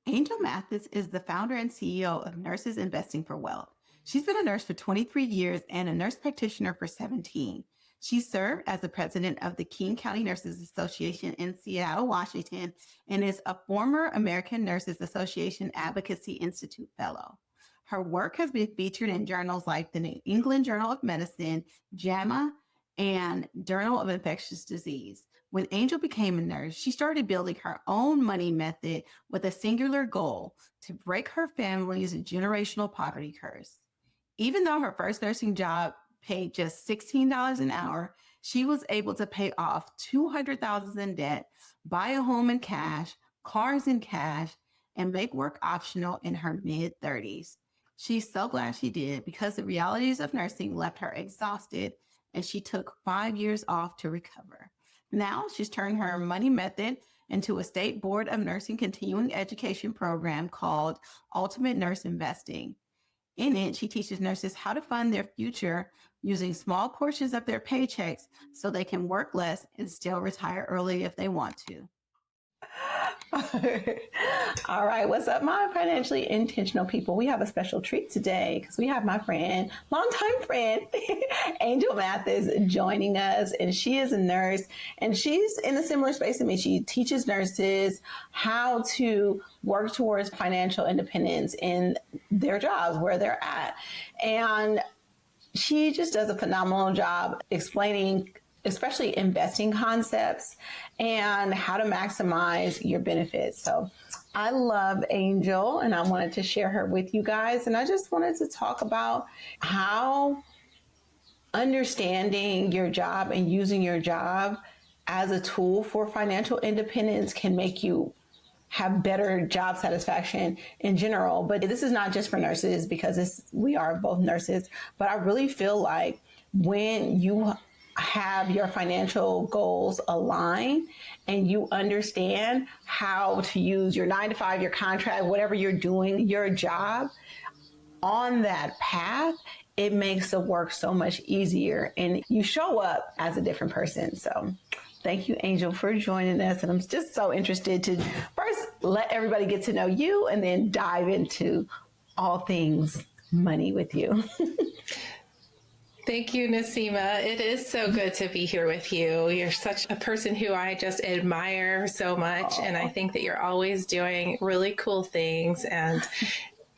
Angel Mathis is the founder and CEO of Nurses Investing for Wealth. She's been a nurse for 23 years and a nurse practitioner for 17. She served as the president of the King County Nurses Association in Seattle, Washington, and is a former American Nurses Association Advocacy Institute Fellow. Her work has been featured in journals like the New England Journal of Medicine, JAMA, and Journal of Infectious Disease. When Angel became a nurse, she started building her own money method with a singular goal to break her family's generational poverty curse. Even though her first nursing job paid just $16 an hour, she was able to pay off $200,000 in debt, buy a home in cash, cars in cash, and make work optional in her mid-30s. She's so glad she did because the realities of nursing left her exhausted and she took 5 years off to recover. Now she's turned her money method into a state board of nursing continuing education program called Ultimate Nurse Investing. In it, she teaches nurses how to fund their future using small portions of their paychecks so they can work less and still retire early if they want to. All right. What's up, my financially intentional people? We have a special treat today because we have my friend, longtime friend, Angel Mathis joining us. And she is a nurse and she's in a similar space to me. She teaches nurses how to work towards financial independence in their jobs, where they're at. And she just does a phenomenal job explaining especially investing concepts and how to maximize your benefits. So I love Angel and I wanted to share her with you guys. And I just wanted to talk about how understanding your job and using your job as a tool for financial independence can make you have better job satisfaction in general. But this is not just for nurses because we are both nurses, but I really feel like when you have your financial goals aligned and you understand how to use your 9 to 5, your contract, whatever you're doing, your job on that path, it makes the work so much easier and you show up as a different person. So thank you, Angel, for joining us. And I'm just so interested to first let everybody get to know you and then dive into all things money with you. Thank you, Nasima. It is so good to be here with you. You're such a person who I just admire so much. And I think that you're always doing really cool things. And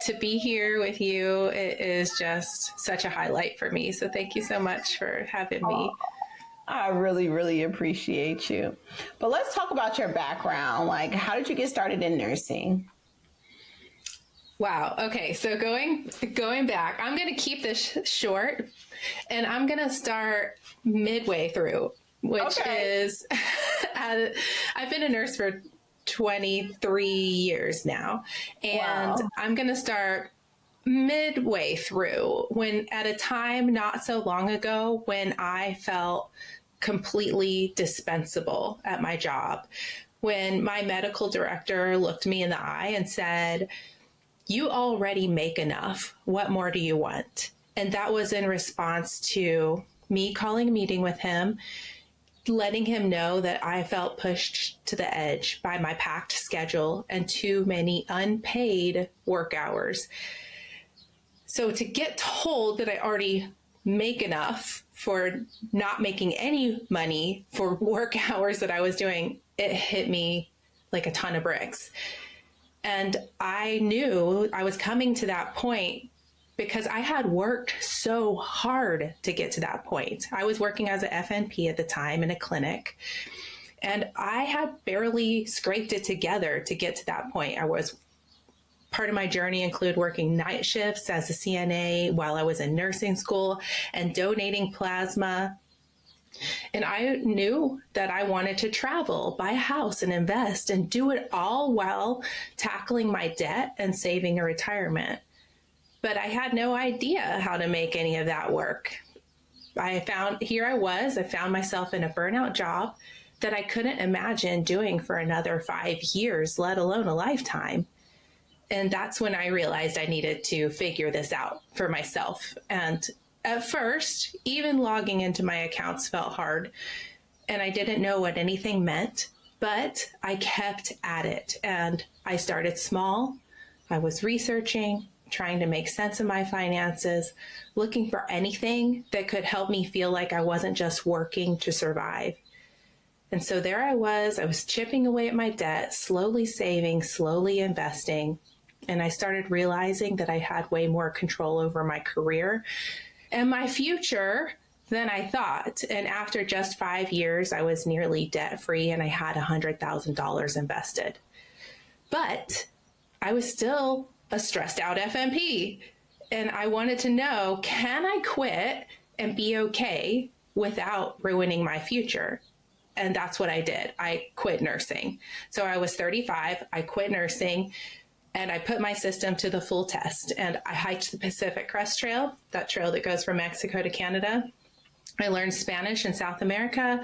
to be here with you, it is just such a highlight for me. So thank you so much for having me. I really, really appreciate you. But let's talk about your background. Like, how did you get started in nursing? Wow. Okay. So going back, I'm going to keep this short and I'm going to start midway through, which is, I've been a nurse for 23 years now. And I'm going to start midway through when at a time not so long ago when I felt completely dispensable at my job, when my medical director looked me in the eye and said, "You already make enough. What more do you want?" And that was in response to me calling a meeting with him, letting him know that I felt pushed to the edge by my packed schedule and too many unpaid work hours. So to get told that I already make enough for not making any money for work hours that I was doing, it hit me like a ton of bricks. And I knew I was coming to that point because I had worked so hard to get to that point. I was working as a FNP at the time in a clinic, and I had barely scraped it together to get to that point. Part of my journey included working night shifts as a CNA while I was in nursing school and donating plasma. And I knew that I wanted to travel, buy a house and invest and do it all while tackling my debt and saving a retirement. But I had no idea how to make any of that work. I found myself in a burnout job that I couldn't imagine doing for another 5 years, let alone a lifetime. And that's when I realized I needed to figure this out for myself. And at first, even logging into my accounts felt hard, and I didn't know what anything meant. But I kept at it, and I started small. I was researching, trying to make sense of my finances, looking for anything that could help me feel like I wasn't just working to survive. And so there I was chipping away at my debt, slowly saving, slowly investing. And I started realizing that I had way more control over my career and my future than I thought. And after just 5 years, I was nearly debt free and I had $100,000 invested. But I was still a stressed out FMP. And I wanted to know, can I quit and be okay without ruining my future? And that's what I did. I quit nursing. So I was 35, I quit nursing, and I put my system to the full test. And I hiked the Pacific Crest Trail, that trail that goes from Mexico to Canada. I learned Spanish in South America.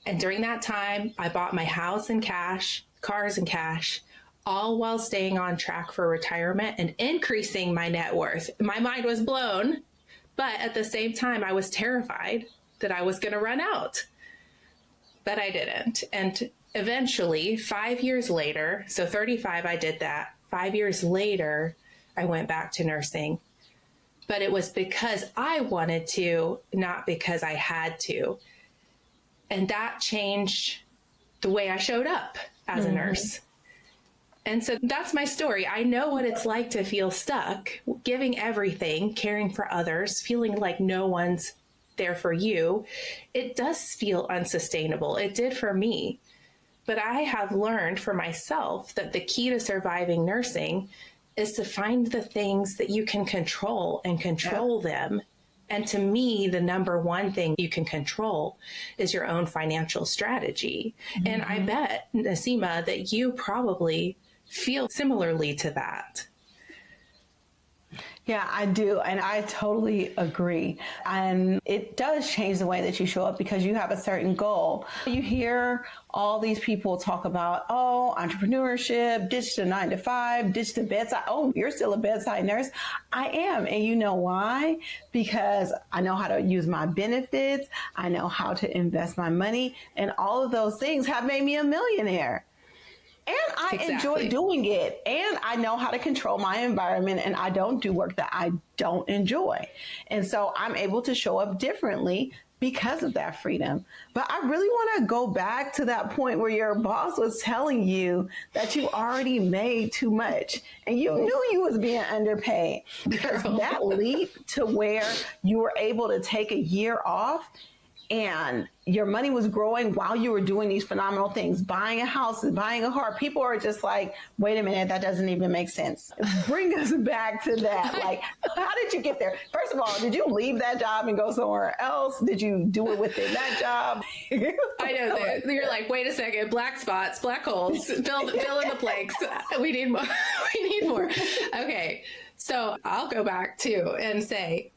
And during that time, I bought my house in cash, cars in cash, all while staying on track for retirement and increasing my net worth. My mind was blown, but at the same time, I was terrified that I was going to run out. But I didn't. And eventually, 5 years later, so 35, I did that. 5 years later, I went back to nursing. But it was because I wanted to, not because I had to. And that changed the way I showed up as a nurse. And so that's my story. I know what it's like to feel stuck, giving everything, caring for others, feeling like no one's there for you. It does feel unsustainable. It did for me. But I have learned for myself that the key to surviving nursing is to find the things that you can control and control them. And to me, the number one thing you can control is your own financial strategy. And I bet, Nasima, that you probably feel similarly to that. Yeah, I do. And I totally agree. And it does change the way that you show up because you have a certain goal. You hear all these people talk about, oh, entrepreneurship, ditch the 9 to 5, ditch the bedside. Oh, you're still a bedside nurse. I am. And you know why? Because I know how to use my benefits. I know how to invest my money. And all of those things have made me a millionaire. And I enjoy doing it. And I know how to control my environment. And I don't do work that I don't enjoy. And so I'm able to show up differently because of that freedom. But I really want to go back to that point where your boss was telling you that you already made too much and you knew you was being underpaid. Because that leap to where you were able to take a year off and your money was growing while you were doing these phenomenal things, buying a house and buying a car. People are just like, wait a minute, that doesn't even make sense. Bring us back to that. Like, how did you get there? First of all, did you leave that job and go somewhere else? Did you do it within that job? I know that you're like, wait a second, black spots, black holes, fill in the blanks. We need more. We need more. Okay. So I'll go back too and say,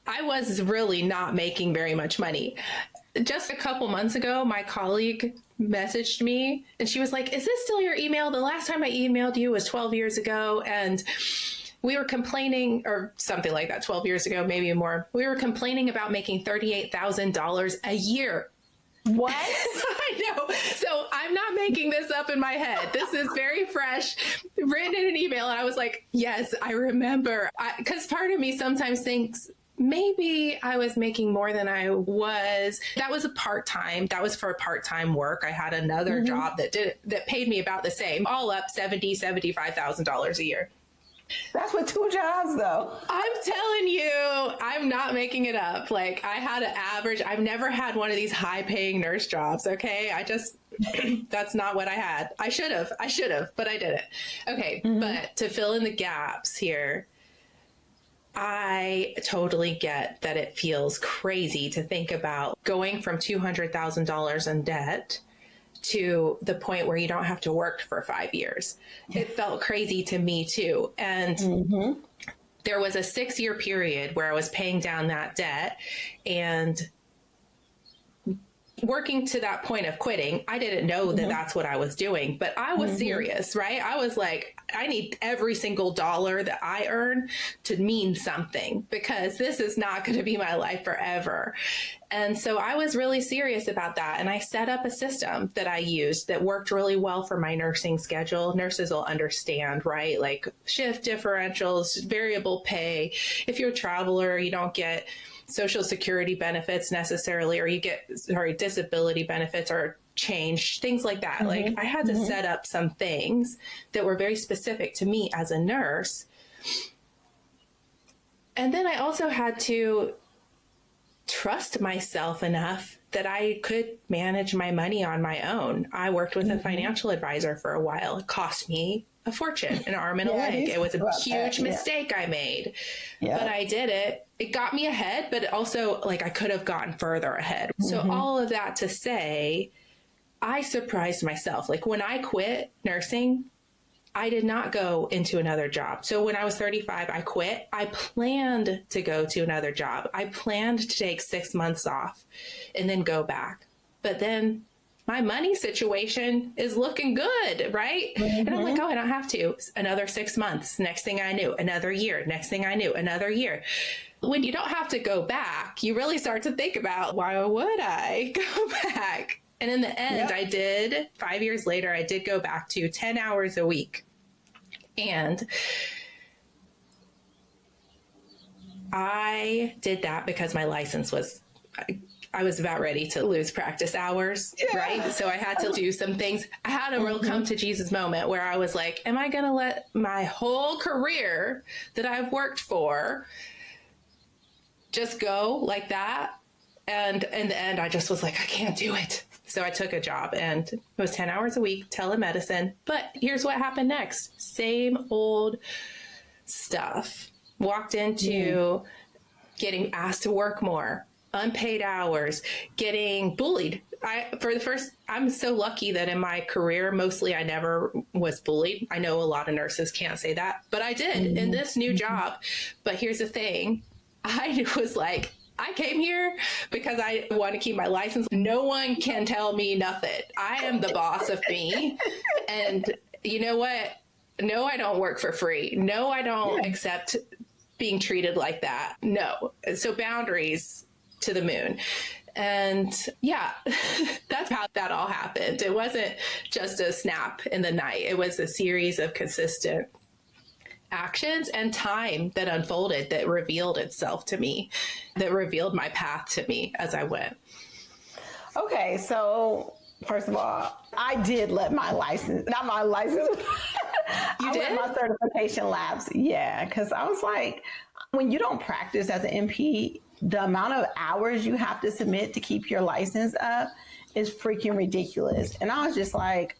I was really not making very much money. Just a couple months ago, my colleague messaged me and she was like, is this still your email? The last time I emailed you was 12 years ago. And we were complaining, or something like that, 12 years ago, maybe more. We were complaining about making $38,000 a year. What? I know. So I'm not making this up in my head. This is very fresh, written in an email. And I was like, yes, I remember. Because part of me sometimes thinks, maybe I was making more than I was. That was a part-time. That was for part-time work. I had another job that paid me about the same, all up $75,000 a year. That's with 2 jobs though. I'm telling you, I'm not making it up. Like I had an average. I've never had one of these high-paying nurse jobs. Okay. That's not what I had. I should have, but I didn't. Okay. But to fill in the gaps here, I totally get that it feels crazy to think about going from $200,000 in debt to the point where you don't have to work for 5 years. It felt crazy to me too. And there was a 6-year period where I was paying down that debt and working to that point of quitting, I didn't know that that's what I was doing, but I was serious, right? I was like, I need every single dollar that I earn to mean something, because this is not going to be my life forever. And so I was really serious about that. And I set up a system that I used that worked really well for my nursing schedule. Nurses will understand, right? Like shift differentials, variable pay. If you're a traveler, you don't get Social Security benefits necessarily, or you get, disability benefits are changed, things like that. Like I had to set up some things that were very specific to me as a nurse. And then I also had to trust myself enough that I could manage my money on my own. I worked with a financial advisor for a while. It cost me a fortune, an arm and a leg. It was a huge mistake I made, but I did it. It got me ahead, but also like I could have gotten further ahead. So all of that to say, I surprised myself. Like when I quit nursing, I did not go into another job. So when I was 35, I quit. I planned to go to another job. I planned to take 6 months off and then go back. But then my money situation is looking good, right? And I'm like, oh, I don't have to. Another 6 months. Next thing I knew, another year. Next thing I knew, another year. When you don't have to go back, you really start to think about, why would I go back? And in the end, I did. 5 years later, I did go back to 10 hours a week. And I did that because my license was, I was about ready to lose practice hours, right? So I had to do some things. I had a real come to Jesus moment where I was like, am I going to let my whole career that I've worked for just go like that? And in the end, I just was like, I can't do it. So I took a job, and it was 10 hours a week, telemedicine. But here's what happened next. Same old stuff. Walked into getting asked to work more, unpaid hours, getting bullied. I'm so lucky that in my career, mostly I never was bullied. I know a lot of nurses can't say that, but I did in this new job. But here's the thing. I was like, I came here because I want to keep my license. No one can tell me nothing. I am the boss of me. And you know what? No, I don't work for free. No, I don't accept being treated like that. No. So boundaries to the moon. And yeah, that's how that all happened. It wasn't just a snap in the night. It was a series of consistent actions and time that unfolded, that revealed itself to me, that revealed my path to me as I went. Okay, so first of all, I did let my license, not my license. You did? Let my certification lapse. Yeah, because I was like, when you don't practice as an NP, the amount of hours you have to submit to keep your license up is freaking ridiculous. And I was just like,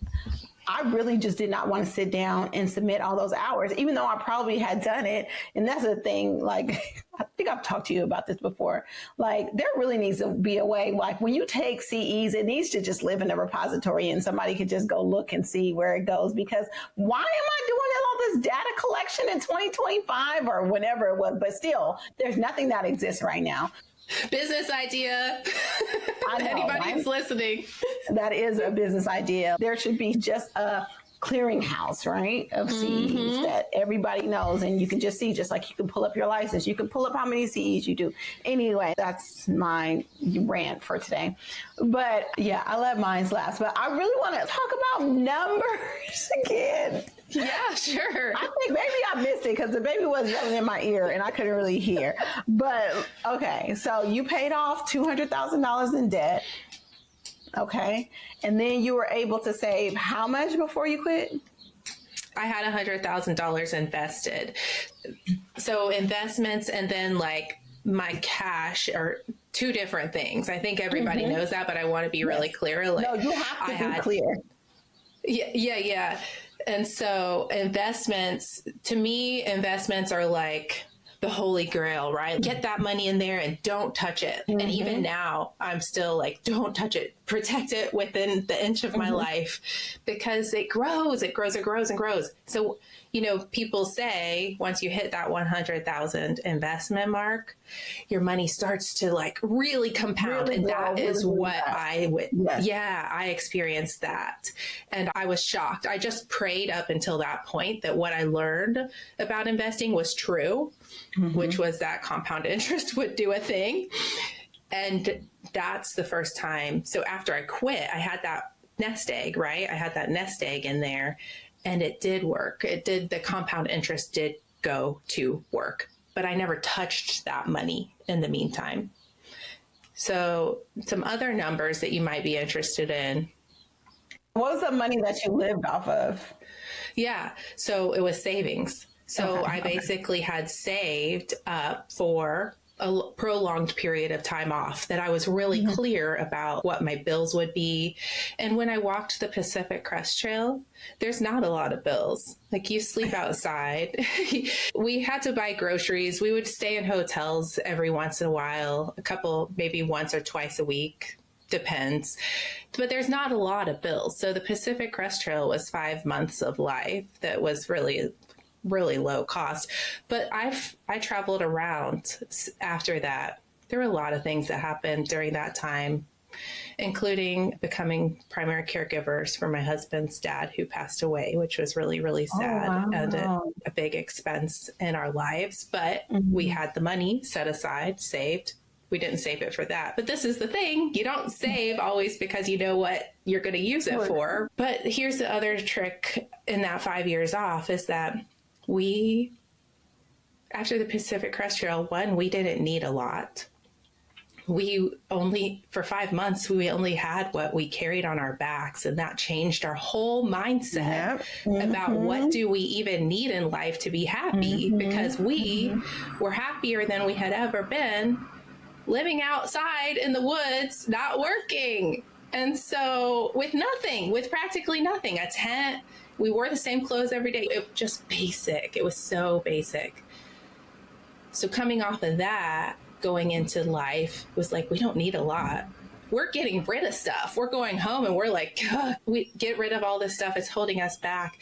I really just did not want to sit down and submit all those hours, even though I probably had done it. And that's the thing, like, I think I've talked to you about this before. Like, there really needs to be a way, like, when you take CEs, it needs to just live in a repository and somebody could just go look and see where it goes. Because why am I doing all this data collection in 2025 or whenever it was? But still, there's nothing that exists right now. Business idea. Anybody's listening. That is a business idea. There should be just a clearinghouse, right, of CEs that everybody knows. And you can just see, just like you can pull up your license, you can pull up how many CEs you do. Anyway, that's my rant for today. But yeah, I let mine lapse. But I really want to talk about numbers again. Yeah, sure. I think maybe I missed it because the baby was yelling in my ear and I couldn't really hear. But okay, so you paid off $200,000 in debt. Okay. And then you were able to save how much before you quit? I had $100,000 invested. So investments and then like my cash are two different things. I think everybody knows that, but I want to be really clear. Like, no, you have to be clear. Yeah. And so investments, to me, investments are like the holy grail, right? Get that money in there and don't touch it. And even now I'm still like, don't touch it. protect it within the inch of my life because it grows, it grows, it grows and grows. So, you know, people say once you hit that 100,000 investment mark, your money starts to like really compound. Really and grow, that is really what fast. I would, Yes. yeah, I experienced that. And I was shocked. I just prayed up until that point that what I learned about investing was true, which was that compound interest would do a thing. And that's the first time. So after I quit, I had that nest egg, right? I had that nest egg in there and it did work. It did, the compound interest did go to work, but I never touched that money in the meantime. So some other numbers that you might be interested in. What was the money that you lived off of? Yeah. So it was savings. So Okay, I basically had saved up for a prolonged period of time off that I was really clear about what my bills would be. And when I walked the Pacific Crest Trail, there's not a lot of bills. Like you sleep outside. We had to buy groceries. We would stay in hotels every once in a while, a couple, maybe once or twice a week. Depends. But there's not a lot of bills. So the Pacific Crest Trail was 5 months of life that was really low cost. But I traveled around after that. There were a lot of things that happened during that time, including becoming primary caregivers for my husband's dad who passed away, which was really, really sad and a big expense in our lives. But we had the money set aside, saved. We didn't save it for that. But this is the thing. You don't save always because you know what you're going to use it for. But here's the other trick in that 5 years off is that we, after the Pacific Crest Trail, we didn't need a lot. We only, for 5 months, we only had what we carried on our backs. And that changed our whole mindset about what do we even need in life to be happy, because we were happier than we had ever been living outside in the woods, not working. And so with nothing, with practically nothing, a tent, we wore the same clothes every day. It was just basic. It was so basic. So coming off of that, going into life was like, we don't need a lot. We're getting rid of stuff. We're going home and we're like, we get rid of all this stuff. It's holding us back.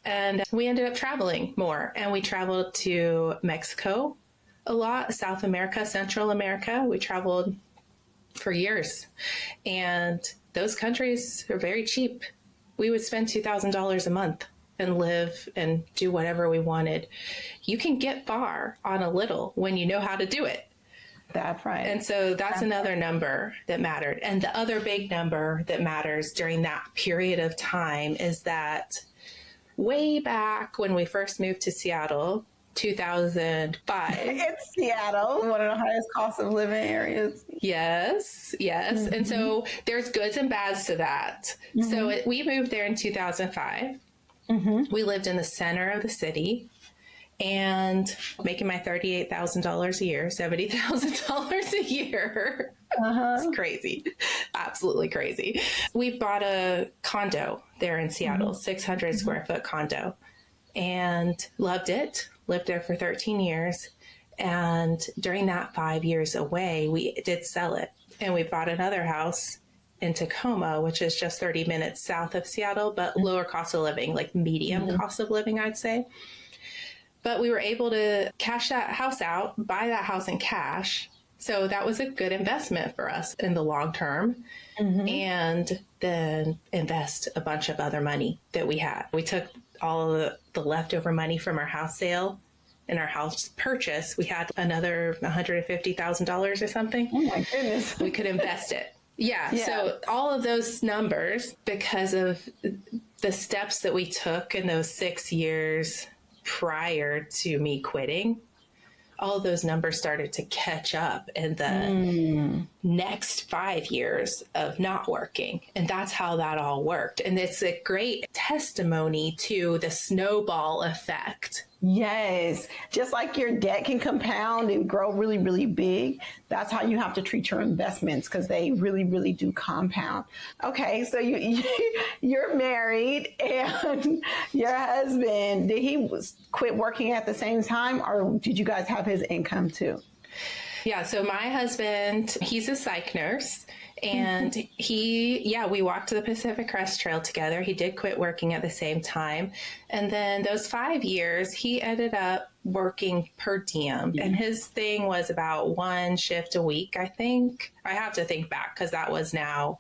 And we ended up traveling more. And we traveled to Mexico a lot, South America, Central America. We traveled for years. And those countries are very cheap. We would spend $2,000 a month and live and do whatever we wanted. You can get far on a little when you know how to do it. That's right. And so that's another number that mattered. And the other big number that matters during that period of time is that way back when we first moved to Seattle, 2005. It's Seattle, one of the highest cost of living areas. Yes. And so there's goods and bads to that. So we moved there in 2005. We lived in the center of the city and making my $38,000 a year, $70,000 a year. It's crazy. Absolutely crazy. We bought a condo there in Seattle, 600 square foot condo, and loved it. Lived there for 13 years. And during that 5 years away, we did sell it. And we bought another house in Tacoma, which is just 30 minutes south of Seattle, but lower cost of living, like medium cost of living, I'd say. But we were able to cash that house out, buy that house in cash. So that was a good investment for us in the long term. And then invest a bunch of other money that we had. We took all of the leftover money from our house sale and our house purchase. We had another $150,000 or something. Oh my goodness. We could invest it. Yeah. So all of those numbers, because of the steps that we took in those 6 years prior to me quitting, all of those numbers started to catch up in the next 5 years of not working. And that's how that all worked. And it's a great testimony to the snowball effect. Yes. Just like your debt can compound and grow really, really big, that's how you have to treat your investments, because they really, really do compound. Okay. So you're married, and your husband, did he quit working at the same time, or did you guys have his income too? Yeah. So my husband, he's a psych nurse, And we walked to the Pacific Crest Trail together. He did quit working at the same time. And then those 5 years, he ended up working per diem. And his thing was about one shift a week, I think. I have to think back because that was now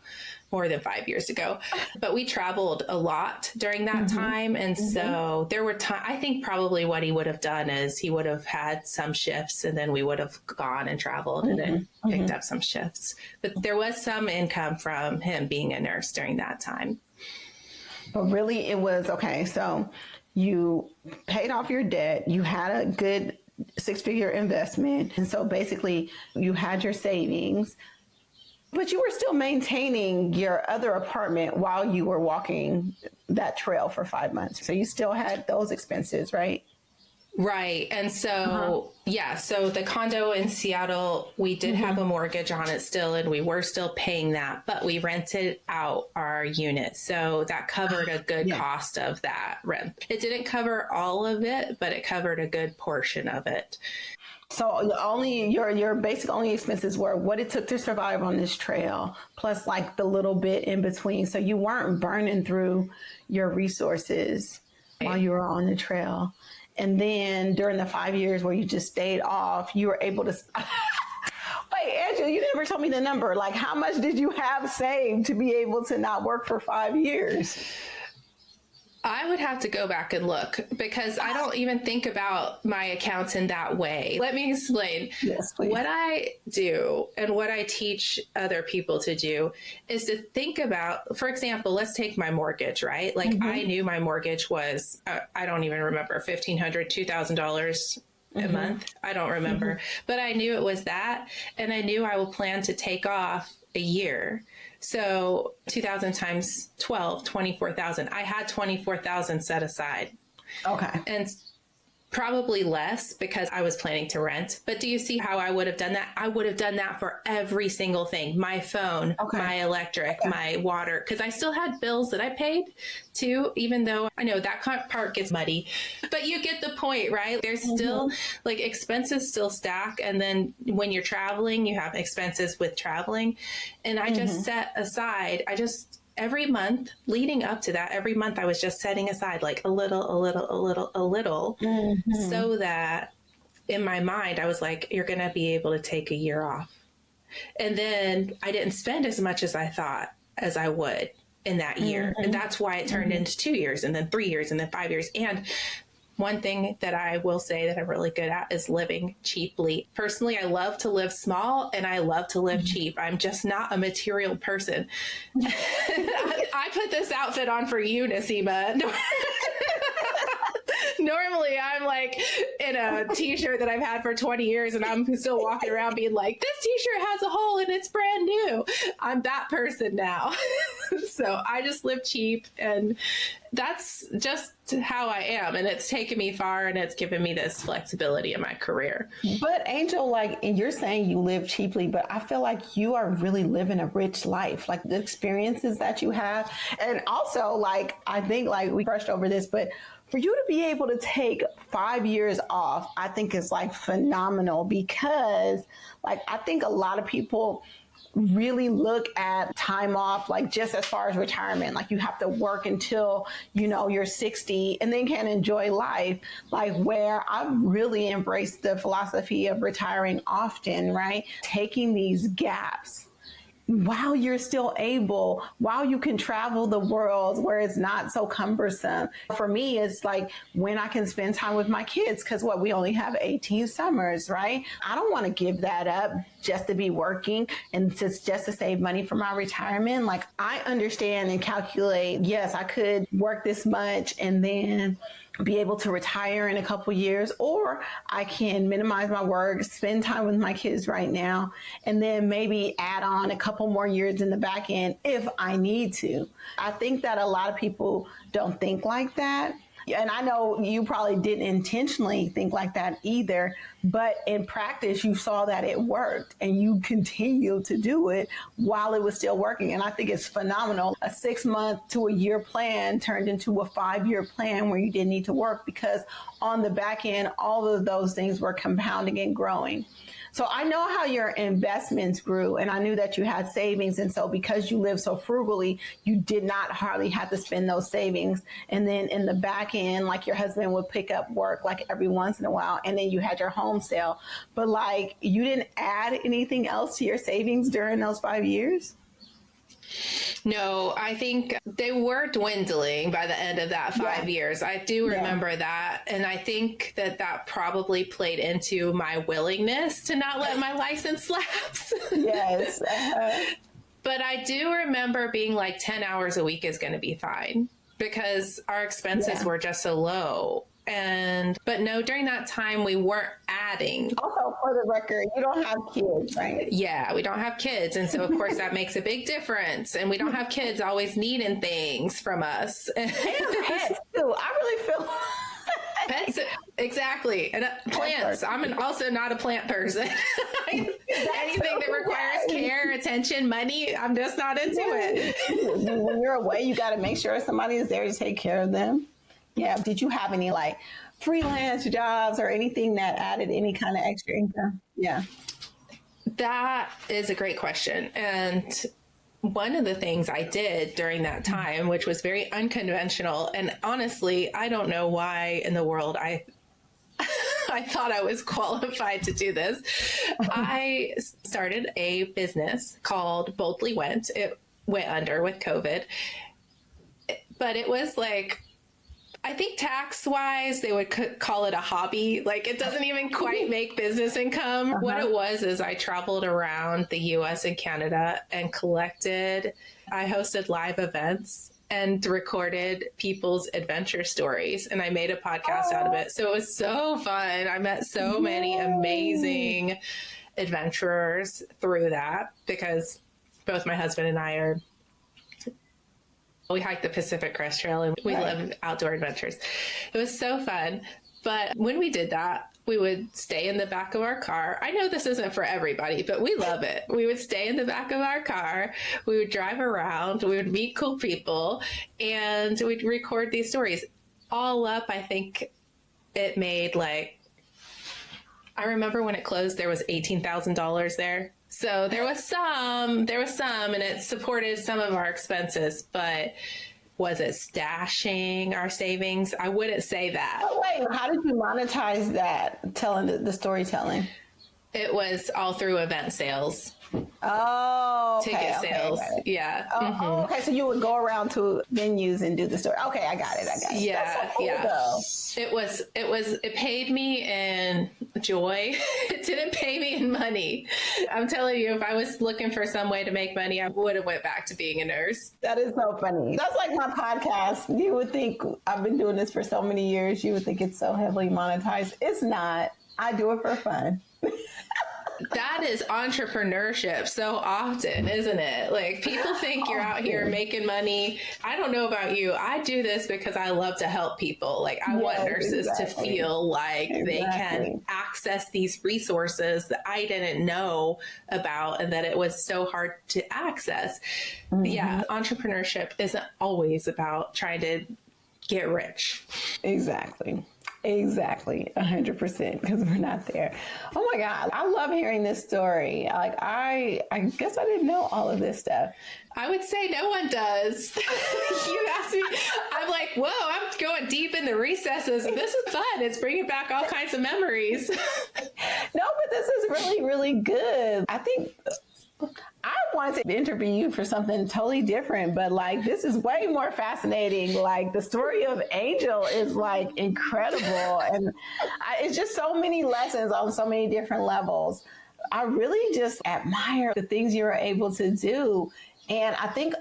more than 5 years ago. But we traveled a lot during that time. And so there were times, I think probably what he would have done is he would have had some shifts and then we would have gone and traveled and then picked up some shifts. But there was some income from him being a nurse during that time. But really it was, okay, so you paid off your debt, you had a good 6-figure investment. And so basically you had your savings, but you were still maintaining your other apartment while you were walking that trail for 5 months. So you still had those expenses, right? Right. And so, so the condo in Seattle, we did have a mortgage on it still, and we were still paying that, but we rented out our unit. So that covered a good cost of that rent. It didn't cover all of it, but it covered a good portion of it. So your basic only expenses were what it took to survive on this trail, plus like the little bit in between. So you weren't burning through your resources while you were on the trail. And then during the 5 years where you just stayed off, you were able to. Wait, Angela, you never told me the number. Like, how much did you have saved to be able to not work for 5 years? I would have to go back and look because I don't even think about my accounts in that way. Let me explain. Yes, please. What I do and what I teach other people to do is to think about, for example, let's take my mortgage, right? Like I knew my mortgage was, I don't even remember, $1,500, $2,000 a month. I don't remember, but I knew it was that. And I knew I will plan to take off a year. So 2,000 times 12, 24,000. I had 24,000 set aside. Okay. And probably less because I was planning to rent. But do you see how I would have done that? I would have done that for every single thing. My phone, my electric, my water, because I still had bills that I paid too, even though I know that part gets muddy. But you get the point, right? There's still like expenses still stack. And then when you're traveling, you have expenses with traveling. And I just set aside, every month leading up to that, every month I was just setting aside like a little, so that in my mind, I was like, you're going to be able to take a year off. And then I didn't spend as much as I thought as I would in that year. And that's why it turned into 2 years and then 3 years and then 5 years. And one thing that I will say that I'm really good at is living cheaply. Personally, I love to live small and I love to live cheap. I'm just not a material person. I put this outfit on for you, Nasima. Normally I'm like in a t-shirt that I've had for 20 years and I'm still walking around being like, this t-shirt has a hole and it's brand new. I'm that person now. So I just live cheap and that's just how I am. And it's taken me far and it's given me this flexibility in my career. But Angel, like, and you're saying you live cheaply, but I feel like you are really living a rich life, like the experiences that you have. And also, like, I think like we brushed over this, but for you to be able to take 5 years off, I think is like phenomenal because like, I think a lot of people really look at time off, like just as far as retirement, like you have to work until, you know, you're 60 and then can enjoy life. Like where I've really embraced the philosophy of retiring often, right? Taking these gaps while you're still able, while you can travel the world where it's not so cumbersome. For me, it's like when I can spend time with my kids, because we only have 18 summers, right? I don't want to give that up just to be working and just to save money for my retirement. Like I understand and calculate, yes, I could work this much and then be able to retire in a couple years, or I can minimize my work, spend time with my kids right now, and then maybe add on a couple more years in the back end if I need to. I think that a lot of people don't think like that. And I know you probably didn't intentionally think like that either, but in practice, you saw that it worked and you continued to do it while it was still working. And I think it's phenomenal. A 6 month to a year plan turned into a 5-year plan where you didn't need to work because on the back end, all of those things were compounding and growing. So I know how your investments grew, and I knew that you had savings. And so because you lived so frugally, you did not hardly have to spend those savings. And then in the back end, like your husband would pick up work like every once in a while, and then you had your home sale. But like you didn't add anything else to your savings during those 5 years? No, I think they were dwindling by the end of that 5 years. I do remember that. And I think that probably played into my willingness to not let my license lapse. Yes. But I do remember being like 10 hours a week is going to be fine because our expenses were just so low. But no, during that time, we weren't adding. Also, for the record, you don't have kids, right? Yeah, we don't have kids. And so, of course, that makes a big difference. And we don't have kids always needing things from us. And pets, too. I really feel pets, exactly. And plants. I'm also not a plant person. Anything that requires care, attention, money, I'm just not into it. When you're away, you got to make sure somebody is there to take care of them. Yeah. Did you have any like freelance jobs or anything that added any kind of extra income? Yeah. That is a great question. And one of the things I did during that time, which was very unconventional, and honestly, I don't know why in the world I thought I was qualified to do this. I started a business called Boldly Went. It went under with COVID, but it was like, I think tax-wise, they would call it a hobby. Like, it doesn't even quite make business income. What it was is I traveled around the U.S. and Canada and I hosted live events and recorded people's adventure stories. And I made a podcast out of it. So it was so fun. I met so many amazing adventurers through that because both my husband and I we hiked the Pacific Crest Trail and we love outdoor adventures. It was so fun. But when we did that, we would stay in the back of our car. I know this isn't for everybody, but we love it. We would stay in the back of our car. We would drive around. We would meet cool people and we'd record these stories. All up, I think it made I remember when it closed, there was $18,000 there. So there was some, and it supported some of our expenses, but was it stashing our savings? I wouldn't say that. Oh, wait, how did you monetize that, telling the storytelling? It was all through event sales. Oh, ticket sales. Okay. Yeah. Oh, okay. So you would go around to venues and do the story. Okay, I got it. Yeah, that's so cool, though. It paid me in joy. It didn't pay me in money. I'm telling you, if I was looking for some way to make money, I would have went back to being a nurse. That is so funny. That's like my podcast. You would think I've been doing this for so many years. You would think it's so heavily monetized. It's not. I do it for fun. That is entrepreneurship so often, isn't it? Like people think you're out here making money. I don't know about you. I do this because I love to help people. Like I want nurses to feel like they can access these resources that I didn't know about and that it was so hard to access. Yeah, entrepreneurship isn't always about trying to get rich. Exactly. 100%, because we're not there. Oh my God. I love hearing this story. Like I guess I didn't know all of this stuff. I would say no one does. You asked me, I'm like, whoa, I'm going deep in the recesses. This is fun. It's bringing back all kinds of memories. No, but this is really, really good. I think I wanted to interview you for something totally different, but like this is way more fascinating. Like the story of Angel is like incredible, and it's just so many lessons on so many different levels. I really just admire the things you were able to do, and I think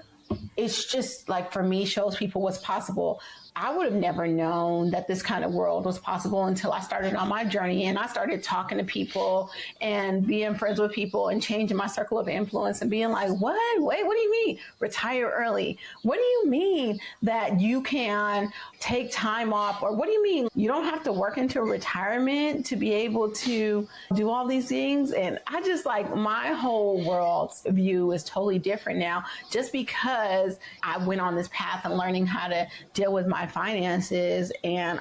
it's just like for me shows people what's possible. I would have never known that this kind of world was possible until I started on my journey and I started talking to people and being friends with people and changing my circle of influence and being like, what? Wait, what do you mean? Retire early. What do you mean that you can take time off? Or what do you mean you don't have to work into retirement to be able to do all these things? And I just like my whole world's view is totally different now just because because I went on this path of learning how to deal with my finances. And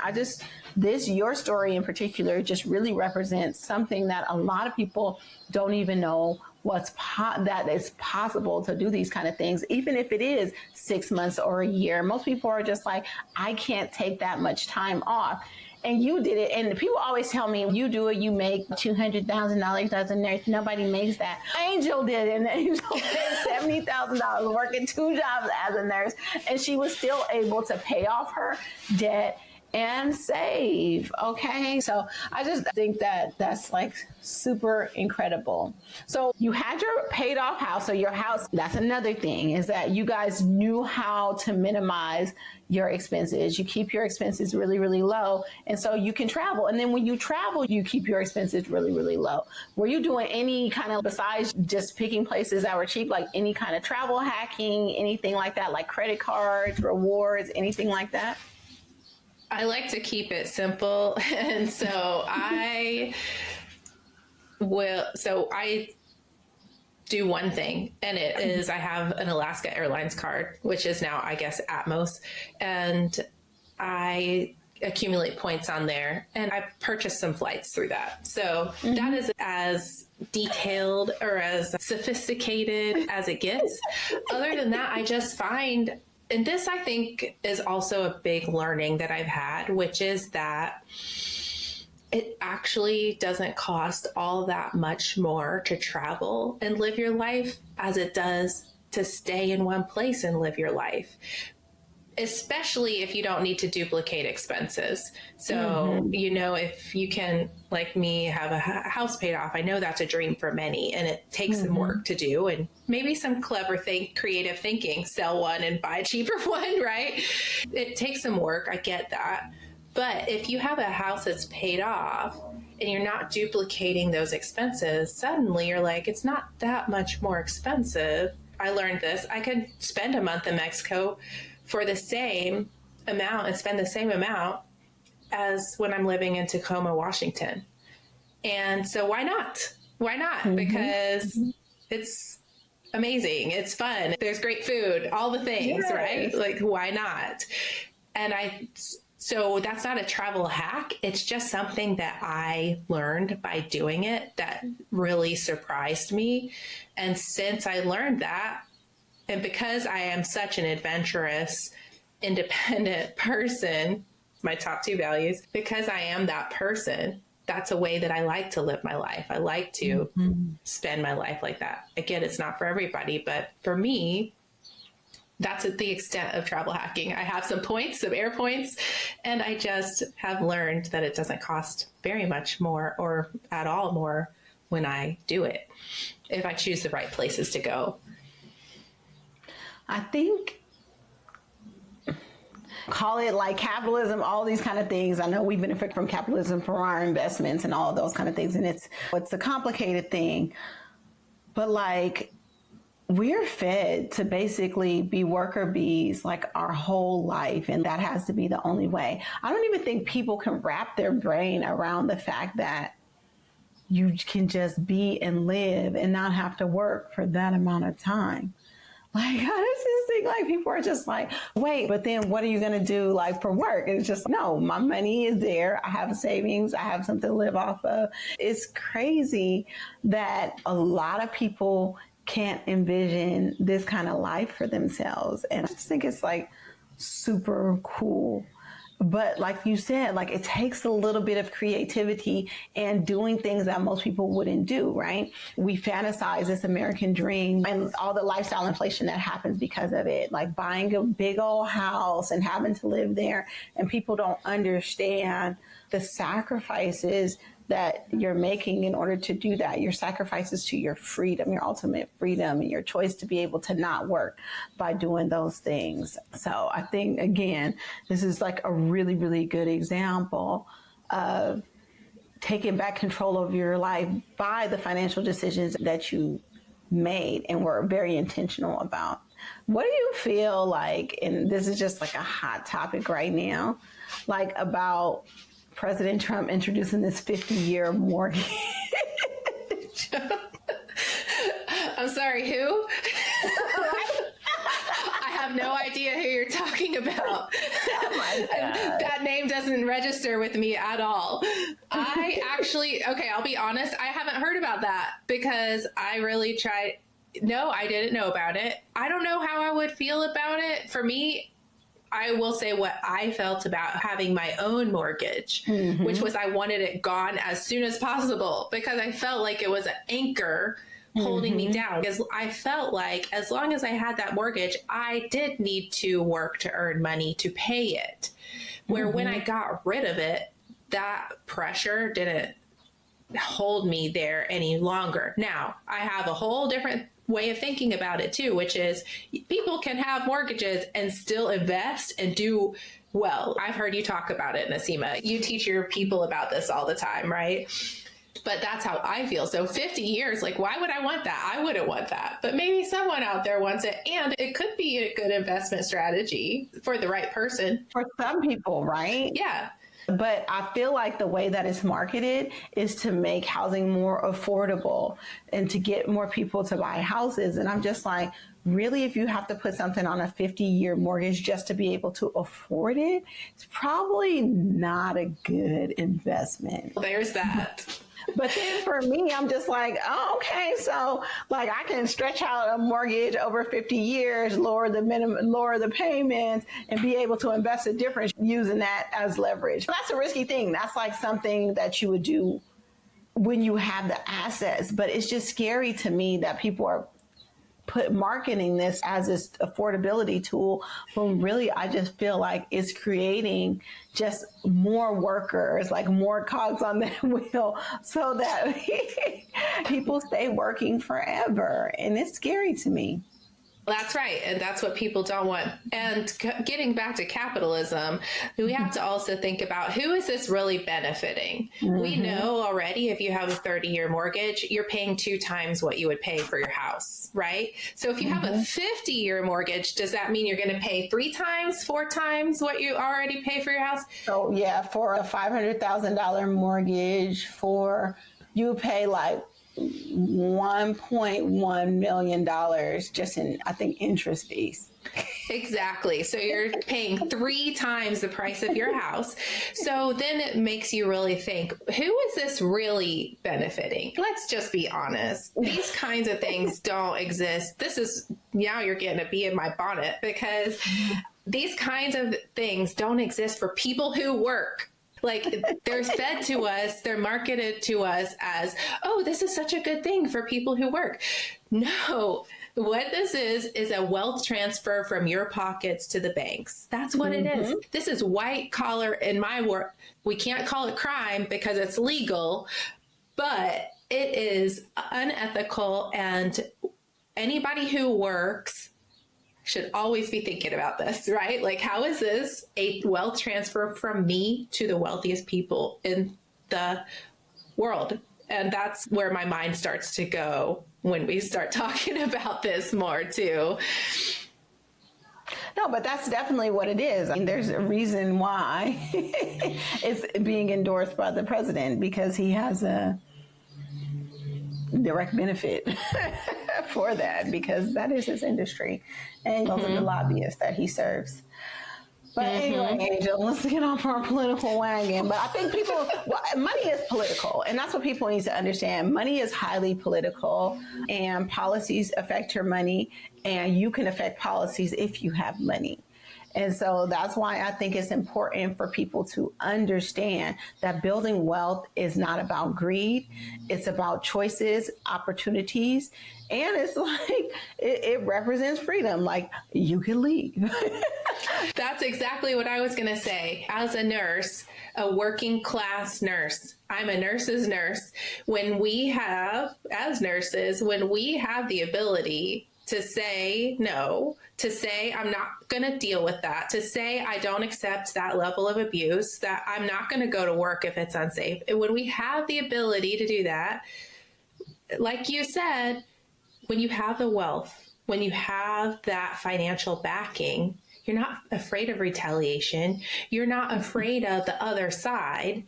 your story in particular just really represents something that a lot of people don't even know that it's possible to do these kind of things, even if it is 6 months or a year. Most people are just like, I can't take that much time off. And you did it. And people always tell me, you do it, you make $200,000 as a nurse. Nobody makes that. Angel did it. And Angel made $70,000 working 2 jobs as a nurse. And she was still able to pay off her debt and save. Okay. So I just think that that's like super incredible. So you had your paid off house. So your house, that's another thing, is that you guys knew how to minimize your expenses. You keep your expenses really, really low. And so you can travel. And then when you travel, you keep your expenses really, really low. Were you doing any kind of, besides just picking places that were cheap, like any kind of travel hacking, anything like that, like credit cards, rewards, anything like that? I like to keep it simple. And so I do one thing, and it is I have an Alaska Airlines card, which is now, I guess, Atmos. And I accumulate points on there, and I purchased some flights through that. So that is as detailed or as sophisticated as it gets. Other than that, I just find, and this I think is also a big learning that I've had, which is that it actually doesn't cost all that much more to travel and live your life as it does to stay in one place and live your life, especially if you don't need to duplicate expenses. So, if you can, like me, have a house paid off, I know that's a dream for many, and it takes some work to do, and maybe some creative thinking, sell one and buy a cheaper one, right? It takes some work. I get that. But if you have a house that's paid off and you're not duplicating those expenses, suddenly you're like, it's not that much more expensive. I learned this. I could spend a month in Mexico for the same amount and spend the same amount as when I'm living in Tacoma, Washington. And so why not? Why not? Because it's amazing. It's fun. There's great food, all the things, right? Like, why not? So that's not a travel hack. It's just something that I learned by doing it that really surprised me. And since I learned that, and because I am such an adventurous, independent person, my top 2 values, because I am that person, that's a way that I like to live my life. I like to spend my life like that. Again, it's not for everybody, but for me, that's at the extent of travel hacking. I have some points, some air points, and I just have learned that it doesn't cost very much more or at all more when I do it, if I choose the right places to go. I think, call it like capitalism, all these kind of things. I know we benefit from capitalism for our investments and all of those kind of things. And it's a complicated thing, but like, we're fed to basically be worker bees like our whole life. And that has to be the only way. I don't even think people can wrap their brain around the fact that you can just be and live and not have to work for that amount of time. Like, I just think like people are just like, wait, but then what are you going to do like for work? And it's just, no, my money is there. I have savings. I have something to live off of. It's crazy that a lot of people can't envision this kind of life for themselves. And I just think it's like super cool. But like you said, like it takes a little bit of creativity and doing things that most people wouldn't do, right? We fantasize this American dream and all the lifestyle inflation that happens because of it, like buying a big old house and having to live there. And people don't understand the sacrifices that you're making in order to do that, your sacrifices to your freedom, your ultimate freedom, and your choice to be able to not work by doing those things. So I think, again, this is like a really, really good example of taking back control of your life by the financial decisions that you made and were very intentional about. What do you feel like, and this is just like a hot topic right now, like about President Trump introducing this 50-year mortgage? I'm sorry, who? have no idea who you're talking about. Oh my God. That name doesn't register with me at all. I actually, okay, I'll be honest, I haven't heard about that because I really tried. No, I didn't know about it. I don't know how I would feel about it. For me, I will say what I felt about having my own mortgage, which was I wanted it gone as soon as possible because I felt like it was an anchor holding me down. Because I felt like as long as I had that mortgage, I did need to work to earn money to pay it. Where when I got rid of it, that pressure didn't hold me there any longer. Now, I have a whole different way of thinking about it too, which is people can have mortgages and still invest and do well. I've heard you talk about it, Naseema. You teach your people about this all the time, right? But that's how I feel. So 50 years, like, why would I want that? I wouldn't want that. But maybe someone out there wants it. And it could be a good investment strategy for the right person. For some people, right? Yeah. But I feel like the way that it's marketed is to make housing more affordable and to get more people to buy houses. And I'm just like, really, if you have to put something on a 50-year mortgage just to be able to afford it, it's probably not a good investment. There's that. But then for me, I'm just like, oh, okay, so like I can stretch out a mortgage over 50 years, lower the minimum, lower the payments, and be able to invest a difference using that as leverage. That's a risky thing. That's like something that you would do when you have the assets. But it's just scary to me that people are marketing this as this affordability tool, when really I just feel like it's creating just more workers, like more cogs on that wheel, so that people stay working forever. And it's scary to me. That's right. And that's what people don't want. And getting back to capitalism, we have to also think about who is this really benefiting? We know already if you have a 30-year mortgage, you're paying 2 times what you would pay for your house, right? So if you have a 50-year mortgage, does that mean you're going to pay 3 times, 4 times what you already pay for your house? So yeah, for a $500,000 mortgage, you pay like $1.1 million just in, I think, interest fees. Exactly. So you're paying 3 times the price of your house. So then it makes you really think, who is this really benefiting? Let's just be honest. These kinds of things don't exist. This is, now you're getting a bee in my bonnet, because these kinds of things don't exist for people who work. Like, they're fed to us, they're marketed to us as, oh, this is such a good thing for people who work. No, what this is a wealth transfer from your pockets to the banks. That's what it is. This is white collar in my work. We can't call it crime because it's legal, but it is unethical, and anybody who works should always be thinking about this, right? Like, how is this a wealth transfer from me to the wealthiest people in the world? And that's where my mind starts to go when we start talking about this more too. No, but that's definitely what it is. I mean, there's a reason why it's being endorsed by the president, because he has a direct benefit for that, because that is his industry, and those are the lobbyists that he serves. But anyway, Angel, let's get off our political wagon. But I think money is political, and that's what people need to understand. Money is highly political, and policies affect your money, and you can affect policies if you have money. And so that's why I think it's important for people to understand that building wealth is not about greed. It's about choices, opportunities, and it's like, it represents freedom. Like, you can leave. That's exactly what I was going to say. As a nurse, a working class nurse, I'm a nurse's nurse. When we have, as nurses, when we have the ability to say no, to say I'm not going to deal with that, to say I don't accept that level of abuse, that I'm not going to go to work if it's unsafe. And when we have the ability to do that, like you said, when you have the wealth, when you have that financial backing, you're not afraid of retaliation. You're not afraid of the other side.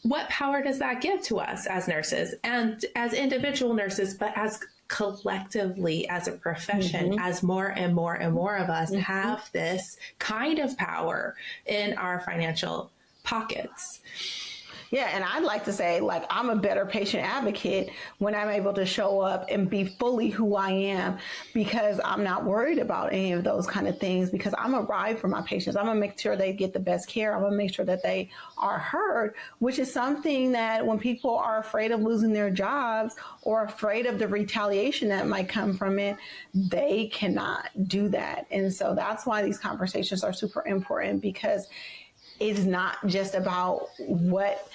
What power does that give to us as nurses and as individual nurses, but as collectively as a profession, as more and more and more of us have this kind of power in our financial pockets. Yeah, and I'd like to say, like, I'm a better patient advocate when I'm able to show up and be fully who I am, because I'm not worried about any of those kind of things, because I'm a ride for my patients. I'm gonna make sure they get the best care. I'm gonna make sure that they are heard, which is something that when people are afraid of losing their jobs or afraid of the retaliation that might come from it, they cannot do that. And so that's why these conversations are super important, because it's not just about what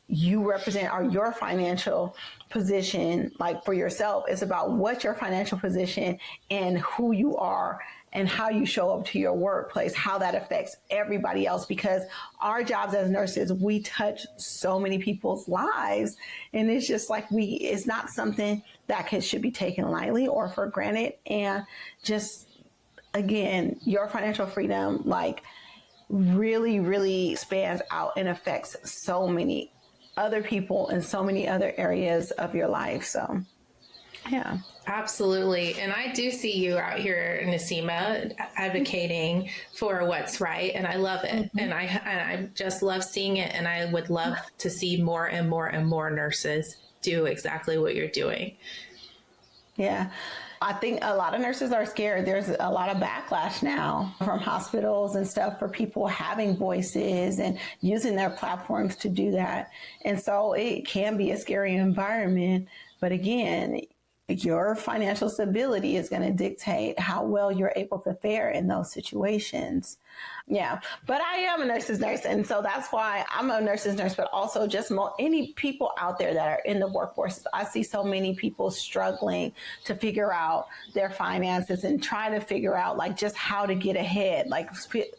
you represent or your financial position, like for yourself. It's about what your financial position and who you are and how you show up to your workplace, how that affects everybody else. Because our jobs as nurses, we touch so many people's lives. And it's just like it's not something that should be taken lightly or for granted. And just, again, your financial freedom, like, really, really spans out and affects so many other people in so many other areas of your life. So, yeah. Absolutely. And I do see you out here, Nasima, advocating for what's right. And I love it. And I just love seeing it. And I would love to see more and more and more nurses do exactly what you're doing. Yeah. I think a lot of nurses are scared. There's a lot of backlash now from hospitals and stuff for people having voices and using their platforms to do that. And so it can be a scary environment. But again, your financial stability is going to dictate how well you're able to fare in those situations. Yeah, but I am a nurse's nurse. And so that's why I'm a nurse's nurse, but also just any people out there that are in the workforce. I see so many people struggling to figure out their finances and try to figure out, like, just how to get ahead. Like,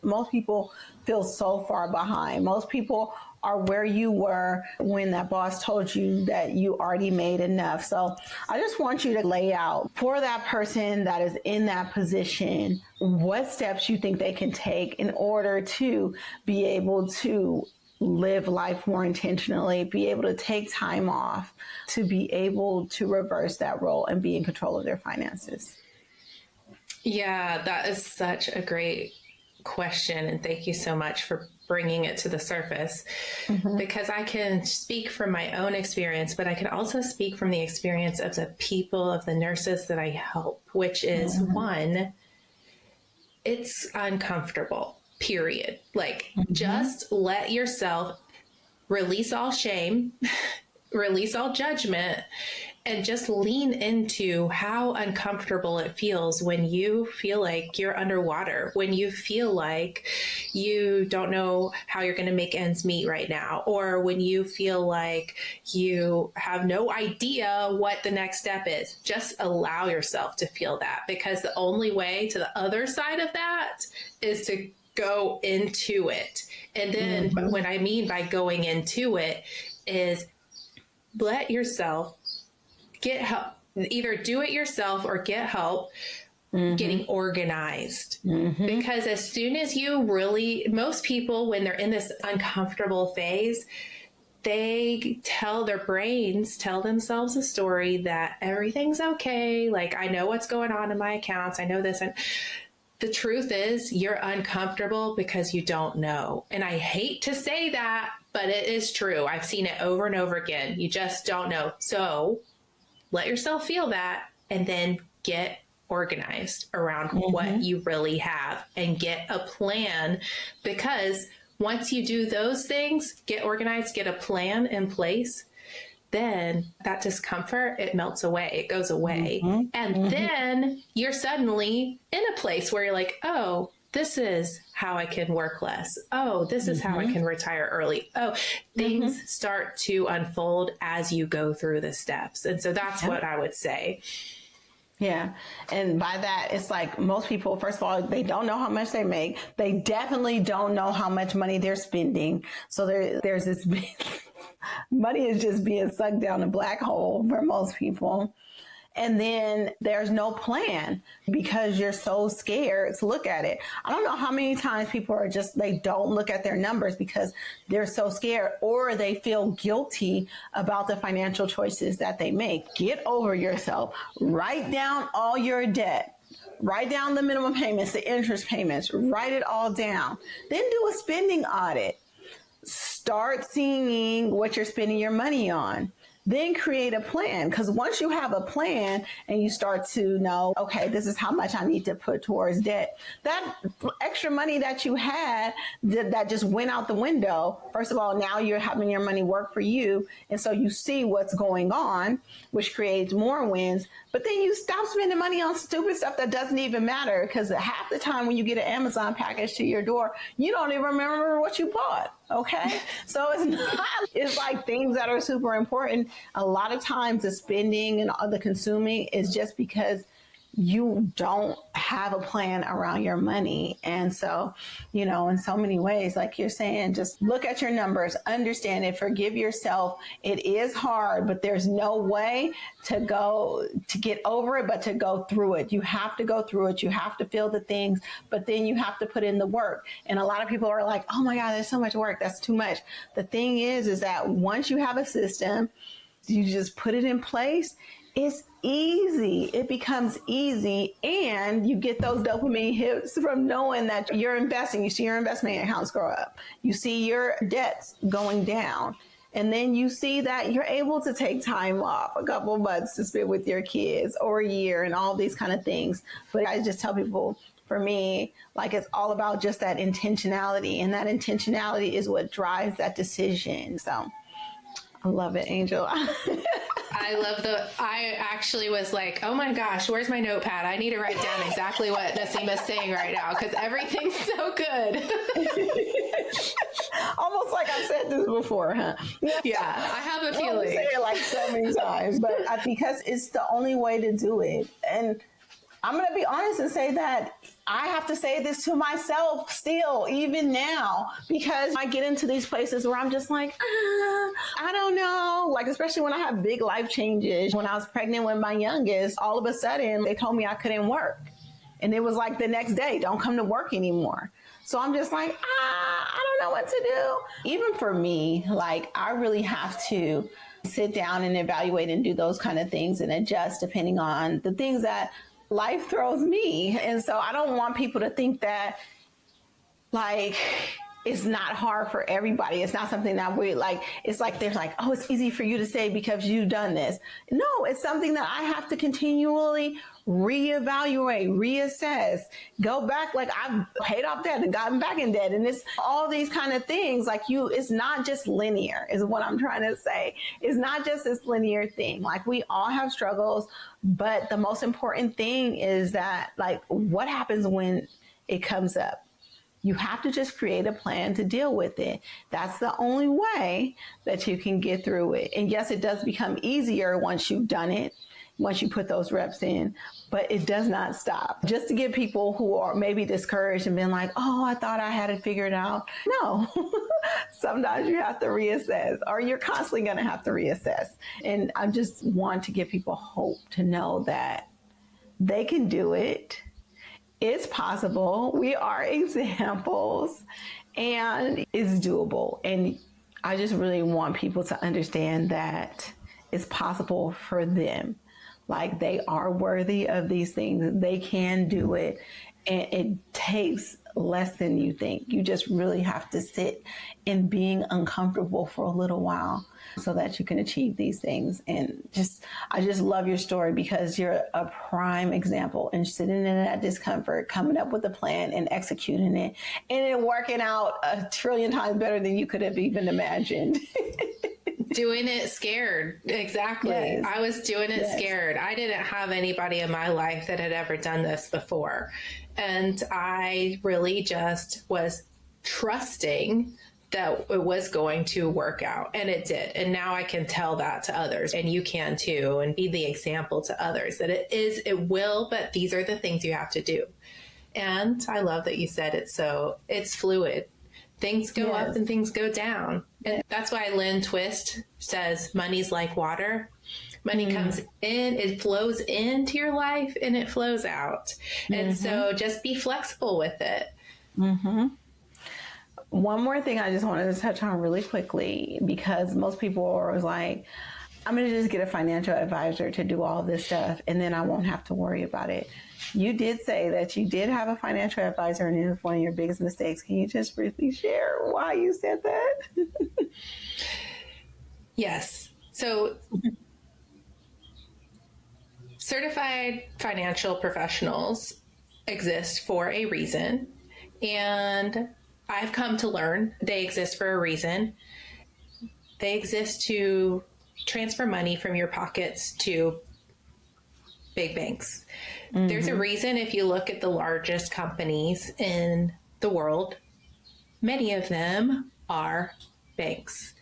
most people feel so far behind. Most people are where you were when that boss told you that you already made enough. So I just want you to lay out for that person that is in that position, what steps you think they can take in order to be able to live life more intentionally, be able to take time off, to be able to reverse that role and be in control of their finances. Yeah, that is such a great question. And thank you so much for bringing it to the surface, because I can speak from my own experience, but I can also speak from the experience of the people, of the nurses that I help, which is one, it's uncomfortable, period. Like, just let yourself release all shame, release all judgment, and just lean into how uncomfortable it feels when you feel like you're underwater, when you feel like you don't know how you're going to make ends meet right now, or when you feel like you have no idea what the next step is. Just allow yourself to feel that, because the only way to the other side of that is to go into it. And then what I mean by going into it is let yourself get help, either do it yourself or get help getting organized. Because as soon as you most people, when they're in this uncomfortable phase, they their brains tell themselves a story that everything's okay. Like, I know what's going on in my accounts. I know this. And the truth is, you're uncomfortable because you don't know. And I hate to say that, but it is true. I've seen it over and over again. You just don't know. So let yourself feel that, and then get organized around what you really have and get a plan. Because once you do those things, get organized, get a plan in place, then that discomfort, it melts away, it goes away. And then you're suddenly in a place where you're like, oh, this is how I can work less. Oh, this is how I can retire early. Oh, things start to unfold as you go through the steps. And so that's what I would say. Yeah. And by that, it's like most people, first of all, they don't know how much they make. They definitely don't know how much money they're spending. So there's this money is just being sucked down a black hole for most people. And then there's no plan because you're so scared to look at it. I don't know how many times people are just, they don't look at their numbers because they're so scared, or they feel guilty about the financial choices that they make. Get over yourself. Write down all your debt. Write down the minimum payments, the interest payments. Write it all down. Then do a spending audit. Start seeing what you're spending your money on. Then create a plan, because once you have a plan and you start to know, okay, this is how much I need to put towards debt, that extra money that you had that just went out the window, first of all, now you're having your money work for you. And so you see what's going on, which creates more wins. But then you stop spending money on stupid stuff that doesn't even matter, because half the time when you get an Amazon package to your door, you don't even remember what you bought. Okay. So it's like things that are super important. A lot of times the spending and the consuming is just because you don't have a plan around your money. And so, in so many ways, like you're saying, just look at your numbers, understand it, forgive yourself. It is hard, but there's no way to get over it, but to go through it. You have to go through it. You have to feel the things, but then you have to put in the work. And a lot of people are like, oh my God, there's so much work. That's too much. The thing is that once you have a system, you just put it in place. It's easy. It becomes easy. And you get those dopamine hits from knowing that you're investing. You see your investment accounts grow up. You see your debts going down. And then you see that you're able to take time off, a couple of months to spend with your kids, or a year, and all these kind of things. But I just tell people, for me, like, it's all about just that intentionality. And that intentionality is what drives that decision. So I love it, Angel. I actually was like, oh my gosh, where's my notepad? I need to write down exactly what Nasima's saying right now, because everything's so good. Almost like I've said this before, huh? Yeah, I have a feeling. I say it like so many times, but because it's the only way to do it. And I'm going to be honest and say that I have to say this to myself still, even now, because I get into these places where I'm just like, I don't know. Like, especially when I have big life changes. When I was pregnant with my youngest, all of a sudden they told me I couldn't work. And it was like the next day, don't come to work anymore. So I'm just like, I don't know what to do. Even for me, like, I really have to sit down and evaluate and do those kind of things and adjust depending on the things that life throws me. And so I don't want people to think that, like, it's not hard for everybody. It's not something that we like. It's like, there's like, oh, it's easy for you to say because you've done this. No, it's something that I have to continually reevaluate, reassess, go back. Like, I've paid off debt and gotten back in debt. And it's all these kind of things. Like, it's not just linear is what I'm trying to say. It's not just this linear thing. Like, we all have struggles, but the most important thing is that, like, what happens when it comes up? You have to just create a plan to deal with it. That's the only way that you can get through it. And yes, it does become easier once you've done it, once you put those reps in, but it does not stop. Just to get people who are maybe discouraged and been like, oh, I thought I had it figured out. No, sometimes you have to reassess, or you're constantly going to have to reassess. And I just want to give people hope to know that they can do it. It's possible. We are examples, and it's doable. And I just really want people to understand that it's possible for them. Like, they are worthy of these things. They can do it. And it takes less than you think. You just really have to sit in being uncomfortable for a little while so that you can achieve these things. And I just love your story, because you're a prime example in sitting in that discomfort, coming up with a plan and executing it, and it working out 1 trillion times better than you could have even imagined. Doing it scared. Exactly. Yes. I was doing it scared. I didn't have anybody in my life that had ever done this before. And I really just was trusting that it was going to work out, and it did. And now I can tell that to others, and you can too, and be the example to others that it will, but these are the things you have to do. And I love that you said it's fluid. Things go up and things go down. And that's why Lynn Twist says money's like water. Money comes in, it flows into your life and it flows out. And so just be flexible with it. One more thing I just wanted to touch on really quickly, because most people are always like, I'm going to just get a financial advisor to do all this stuff and then I won't have to worry about it. You did say that you did have a financial advisor and it was one of your biggest mistakes. Can you just briefly share why you said that? Yes. So certified financial professionals exist for a reason. And I've come to learn they exist for a reason. They exist to transfer money from your pockets to big banks. There's a reason if you look at the largest companies in the world, many of them are banks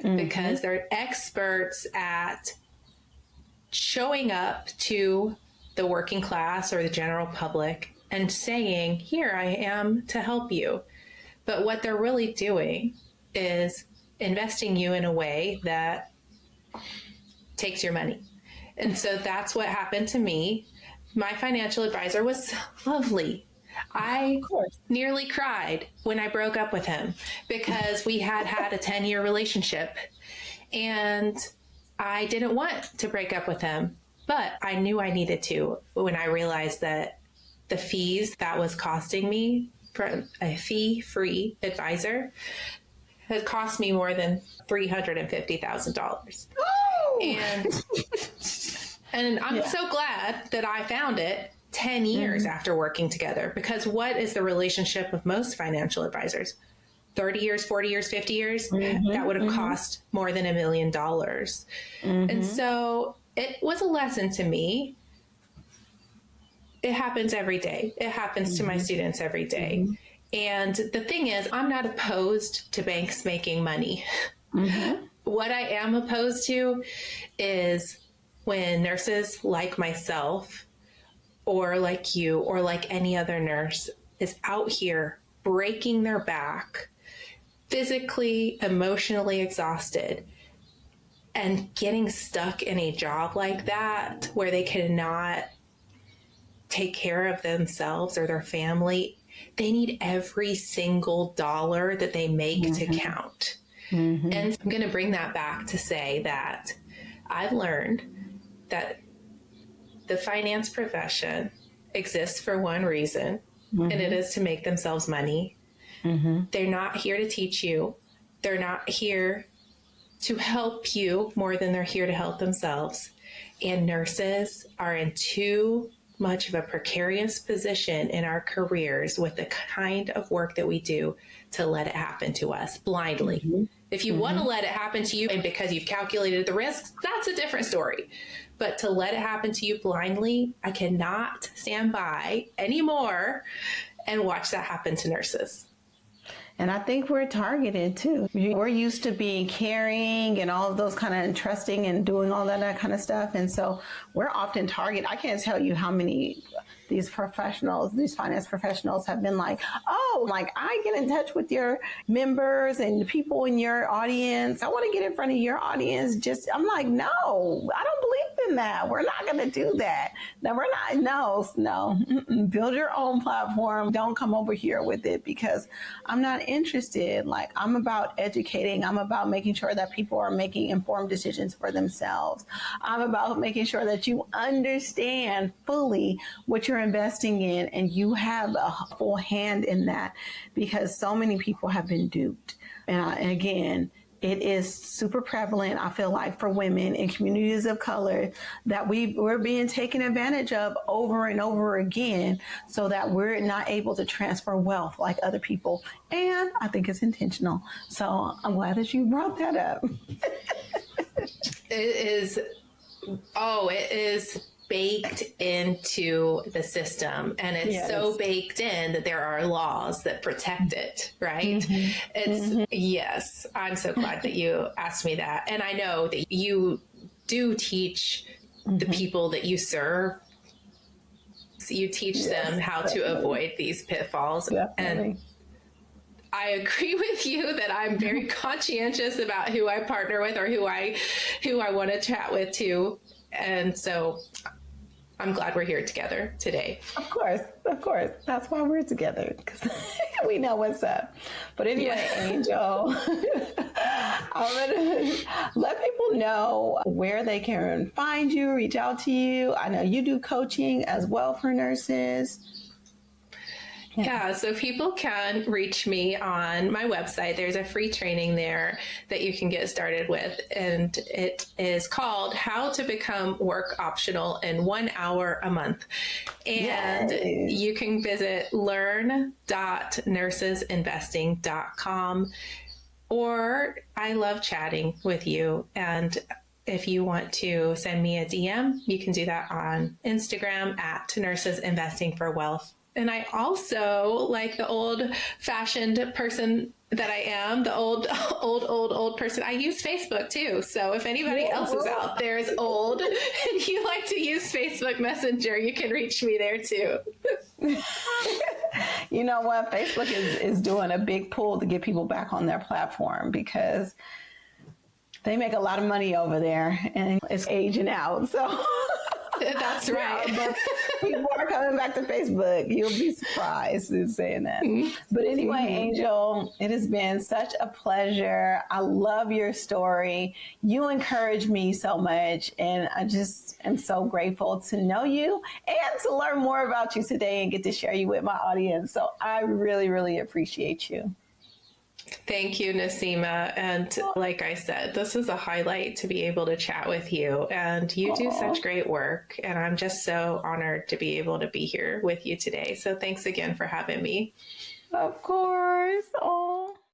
because they're experts at showing up to the working class or the general public and saying, here I am to help you. But what they're really doing is investing you in a way that takes your money. And so that's what happened to me. My financial advisor was lovely. I nearly cried when I broke up with him because we had a 10-year relationship and I didn't want to break up with him, but I knew I needed to when I realized that the fees that was costing me for a fee-free advisor had cost me more than $350,000. And I'm so glad that I found it 10 years after working together, because what is the relationship of most financial advisors? 30 years, 40 years, 50 years? That would have cost more than $1 million. And so it was a lesson to me. It happens every day. It happens to my students every day. And the thing is, I'm not opposed to banks making money. What I am opposed to is when nurses like myself or like you or like any other nurse is out here breaking their back, physically, emotionally exhausted, and getting stuck in a job like that where they cannot take care of themselves or their family. They need every single dollar that they make to count. And I'm going to bring that back to say that I've learned that the finance profession exists for one reason, and it is to make themselves money. They're not here to teach you. They're not here to help you more than they're here to help themselves. And nurses are in too much of a precarious position in our careers with the kind of work that we do to let it happen to us blindly. If you want to let it happen to you and because you've calculated the risks, that's a different story. But to let it happen to you blindly, I cannot stand by anymore and watch that happen to nurses. And I think we're targeted too. We're used to being caring and all of those kind of trusting and doing all that kind of stuff. And so we're often targeted. I can't tell you how many these professionals, these finance professionals have been like, oh, like I get in touch with your members and the people in your audience. I want to get in front of your audience. I'm like, no, I don't believe in that. We're not going to do that. No, we're not. No. Build your own platform. Don't come over here with it because I'm not interested. Like I'm about educating. I'm about making sure that people are making informed decisions for themselves. I'm about making sure that you understand fully what you're investing in and you have a full hand in that, because so many people have been duped. And again, it is super prevalent, I feel like, for women in communities of color that we're being taken advantage of over and over again so that we're not able to transfer wealth like other people. And I think it's intentional. So I'm glad that you brought that up. It is baked into the system, and it's so baked in that there are laws that protect it, right? Yes, I'm so glad that you asked me that. And I know that you do teach the people that you serve. You teach them how to avoid these pitfalls. And I agree with you that I'm very conscientious about who I partner with or who I want to chat with too. And so I'm glad we're here together today. Of course. That's why we're together, because we know what's up. But anyway, Angel, I'm going to let people know where they can find you, reach out to you. I know you do coaching as well for nurses. Yeah, so people can reach me on my website. There's a free training there that you can get started with, and it is called How to Become Work Optional in 1 Hour a Month. And you can visit learn.nursesinvesting.com, or I love chatting with you. And if you want to send me a DM, you can do that on Instagram at Nurses Investing for Wealth. And I also, like the old-fashioned person that I am, the old person, I use Facebook too. So if anybody else is out there is old and you like to use Facebook Messenger, you can reach me there too. You know what? Facebook is doing a big pull to get people back on their platform, because they make a lot of money over there and it's aging out. So that's right. Yeah, but people are coming back to Facebook. You'll be surprised in saying that. But anyway, Angel, it has been such a pleasure. I love your story. You encourage me so much, and I just am so grateful to know you and to learn more about you today and get to share you with my audience. So I really, really appreciate you. Thank you, Nasima. And like I said, this is a highlight to be able to chat with you. And you do such great work. And I'm just so honored to be able to be here with you today. So thanks again for having me. Of course. Oh.